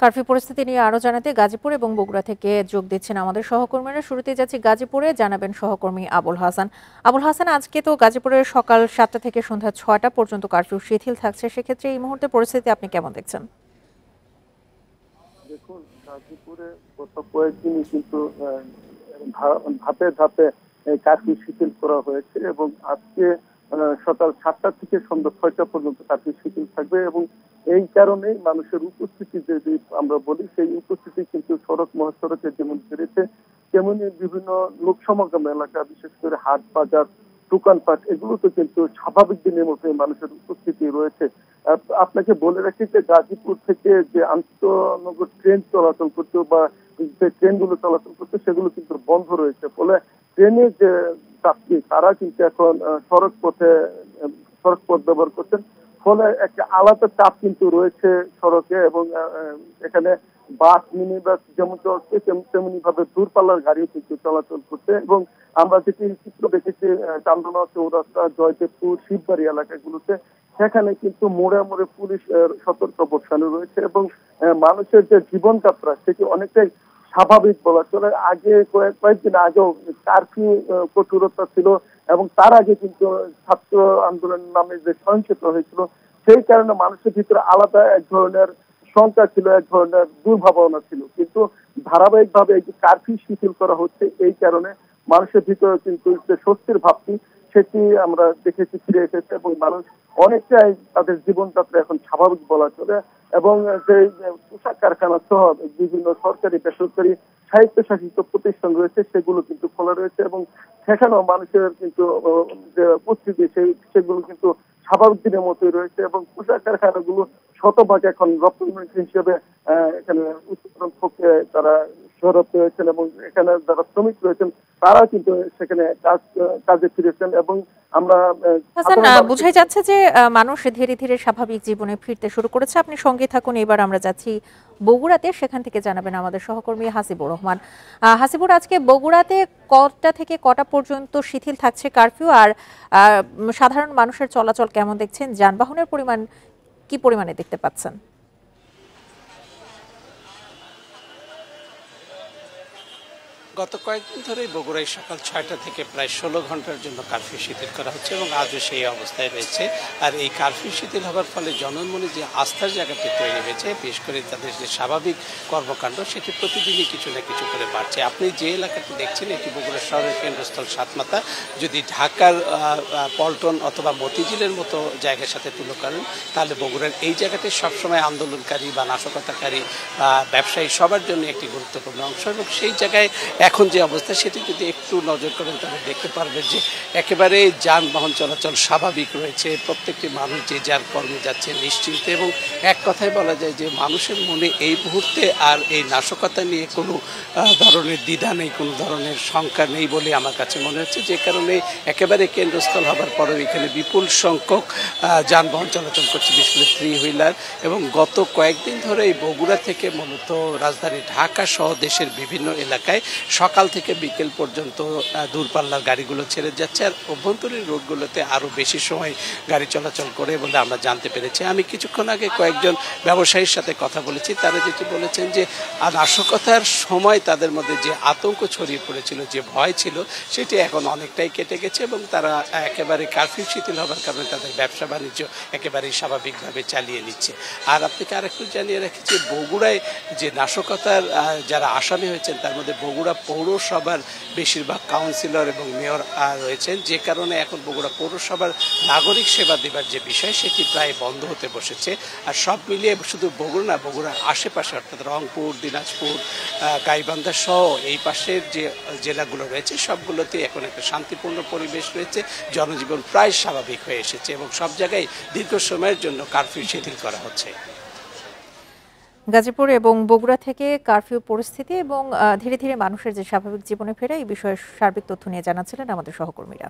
Curfew পরিস্থিতি নিয়ে আরো জানাতে গাজীপুর এবং বগুড়া থেকে যোগ দিচ্ছেন আমাদের সহকর্মীরা। শুরুতে যাচ্ছি গাজীপুরে, জানাবেন সহকর্মী আবুল হাসান। আবুল হাসান, আজকে তো গাজীপুরের সকাল 7টা থেকে সন্ধ্যা 6টা পর্যন্ত কারফিউ শিথিল থাকছে, সেক্ষেত্রে এই মুহূর্তে পরিস্থিতি আপনি কেমন দেখছেন? দেখুন, গাজীপুরে গত কয়েকদিনই কিন্তু ধাপে ধাপে কার্ফিউ শিথিল করা হয়েছে এবং আজকে সকাল 7টা থেকে সন্ধ্যা 6টা পর্যন্ত কার্ফিউ শিথিল থাকবে এবং এই কারণেই মানুষের উপস্থিতি যদি আমরা বলি, সেই উপস্থিতি কিন্তু সড়ক মহাসড়কে যেমন বেড়েছে, তেমনি বিভিন্ন লোক সমাগম এলাকা, বিশেষ করে হাট বাজার, দোকানপাট, এগুলোতে কিন্তু স্বাভাবিক দিনের মতোই মানুষের উপস্থিতি রয়েছে। আপনাকে বলে রাখি যে গাজীপুর থেকে যে আন্তনগর ট্রেন চলাচল করতো বা যে ট্রেনগুলো চলাচল করতো সেগুলো কিন্তু বন্ধ রয়েছে, ফলে ট্রেনে যে যাত্রী তারা কিন্তু এখন সড়ক পথ ব্যবহার করছেন, ফলে একটা আলাদা চাপ কিন্তু রয়েছে সড়কে এবং এখানে বাস, মিনি বাস যেমন চলছে তেমনি ভাবে দূরপাল্লার গাড়িও কিন্তু চলাচল করছে এবং আমরা যেটি চিত্র দেখেছি চান্দনা চৌরাস্তা, জয়দেবপুর, শিববাড়ি এলাকাগুলোতে, সেখানে কিন্তু মোড়ে মোড়ে পুলিশ সতর্ক অবস্থানে রয়েছে এবং মানুষের যে জীবনযাত্রা সেটি অনেকটাই স্বাভাবিক বলা চলে। আগে কয়েকদিন আগেও কারফিউ কঠোরতা ছিল এবং তার আগে কিন্তু ছাত্র আন্দোলন নামে যে সহিংসতা হয়েছিল, সেই কারণে মানুষের ভিতরে আলাদা এক ধরনের শঙ্কা ছিল, এক ধরনের দুর্ভাবনা ছিল, কিন্তু ধারাবাহিকভাবে এই যে কারফিউ শিথিল করা হচ্ছে, এই কারণে মানুষের ভিতরে কিন্তু যে স্বস্তির ভাবটি সেটি আমরা দেখেছি ফিরে এসেছে এবং মানুষ অনেকটাই তাদের জীবনযাত্রা এখন স্বাভাবিক বলা চলে এবং যে পোশাক কারখানা সহ বিভিন্ন সরকারি বেসরকারি স্বায়ত্তশাসিত প্রতিষ্ঠান রয়েছে সেগুলো কিন্তু খোলা রয়েছে এবং সেখানেও মানুষের কিন্তু যে উপস্থিতি সেগুলো কিন্তু স্বাভাবিক দিনের মতোই রয়েছে এবং পোশাক কারখানাগুলো শতভাগ এখন রপ্তানি হিসেবে এখানে উৎপাদন প্রক্রিয়ায় তারা সরব রয়েছেন এবং এখানে যারা শ্রমিক রয়েছেন তারা কিন্তু সেখানে কাজে ফিরেছেন এবং আমরা বোঝাই যাচ্ছে যে মানুষ ধীরে ধীরে স্বাভাবিক জীবনে ফিরতে শুরু করেছে। আপনি সঙ্গে থাকুন, এবার আমরা যাচ্ছি বগুড়াতে, সেখান থেকে জানাবেন আমাদের সহকর্মী হাসিবুর রহমান। হাসিবুর, আজকে বগুড়াতে কটা থেকে কটা পর্যন্ত শিথিল থাকছে কারফিউ, আর সাধারণ মানুষের চলাচল কেমন দেখছেন? যানবাহনের পরিমাণ কি পরিমাণে দেখতে পাচ্ছেন? গত কয়েকদিন ধরেই বগুড়ায় সকাল 6টা থেকে প্রায় 16 ঘন্টার জন্য কারফিউ শিথিল করা হচ্ছে এবং আজও সেই অবস্থায় রয়েছে। আর এই কারফিউ শিথিল হওয়ার ফলে জনমনে যে আস্থার জায়গাটি তৈরি হয়েছে, বিশেষ করে তাদের যে স্বাভাবিক কর্মকাণ্ড, সেটি প্রতিদিনই কিছু না কিছু করে বাড়ছে। আপনি যে এলাকাটি দেখছেন এটি বগুড়া শহরের কেন্দ্রস্থল সাতমাথা। যদি ঢাকার পল্টন অথবা মতিঝিলের মতো জায়গার সাথে তুলনা করেন, তাহলে বগুড়ার এই জায়গাটি সবসময় আন্দোলনকারী বা নাশকতাকারী ব্যবসায়ী সবার জন্য একটি গুরুত্বপূর্ণ অংশ এবং সেই জায়গায় এখন যে অবস্থা সেটি যদি একটু নজর করেন তাহলে দেখতে পারবেন যে একেবারে যানবাহন চলাচল স্বাভাবিক রয়েছে। প্রত্যেকটি মানুষ যে যার কর্মে যাচ্ছে নিশ্চিন্তে এবং এক কথায় বলা যায় যে মানুষের মনে এই মুহূর্তে আর এই নাশকতা নিয়ে কোনো ধরনের দ্বিধা নেই, কোনো ধরনের শঙ্কা নেই বলে আমার কাছে মনে হচ্ছে, যে কারণে একেবারে কেন্দ্রস্থল হবার পরেও এখানে বিপুল সংখ্যক যানবাহন চলাচল করছে, বিশেষ করে 3 হুইলার। এবং গত কয়েকদিন ধরে এই বগুড়া থেকে মূলত রাজধানী ঢাকা সহ দেশের বিভিন্ন এলাকায় সকাল থেকে বিকেল পর্যন্ত দূরপাল্লার গাড়িগুলো ছেড়ে যাচ্ছে, আর অভ্যন্তরীণ রোডগুলোতে আরও বেশি সময় গাড়ি চলাচল করে বলে আমরা জানতে পেরেছি। আমি কিছুক্ষণ আগে কয়েকজন ব্যবসায়ীর সাথে কথা বলেছি, তারা যেটি বলেছেন যে নাশকতার সময় তাদের মধ্যে যে আতঙ্ক ছড়িয়ে পড়েছিল, যে ভয় ছিল, সেটি এখন অনেকটাই কেটে গেছে এবং তারা একেবারে কারফিউ শিথিল হবার কারণে তাদের ব্যবসা বাণিজ্য একেবারেই স্বাভাবিকভাবে চালিয়ে নিচ্ছে। আর আপনাকে আরেকটু জানিয়ে রাখি যে বগুড়ায় যে নাশকতার যারা আসামি হয়েছেন তার মধ্যে বগুড়া পৌরসভার বেশিরভাগ কাউন্সিলর এবং মেয়র রয়েছেন, যে কারণে এখন বগুড়া পৌরসভার নাগরিক সেবা দেবার যে বিষয় সেটি প্রায় বন্ধ হতে বসেছে। আর সব মিলিয়ে শুধু বগুড়া না, বগুড়ার আশেপাশে অর্থাৎ রংপুর, দিনাজপুর, গাইবান্ধা সহ এই পাশের যে জেলাগুলো রয়েছে সবগুলোতে এখন একটা শান্তিপূর্ণ পরিবেশ রয়েছে, জনজীবন প্রায় স্বাভাবিক হয়ে এসেছে এবং সব জায়গায় দীর্ঘ সময়ের জন্য কারফিউ শিথিল করা হচ্ছে। গাজীপুর এবং বগুড়া থেকে কারফিউ পরিস্থিতি এবং ধীরে ধীরে মানুষের যে স্বাভাবিক জীবনে ফেরা, এই বিষয়ে সার্বিক তথ্য নিয়ে জানাচ্ছিলেন আমাদের সহকর্মীরা।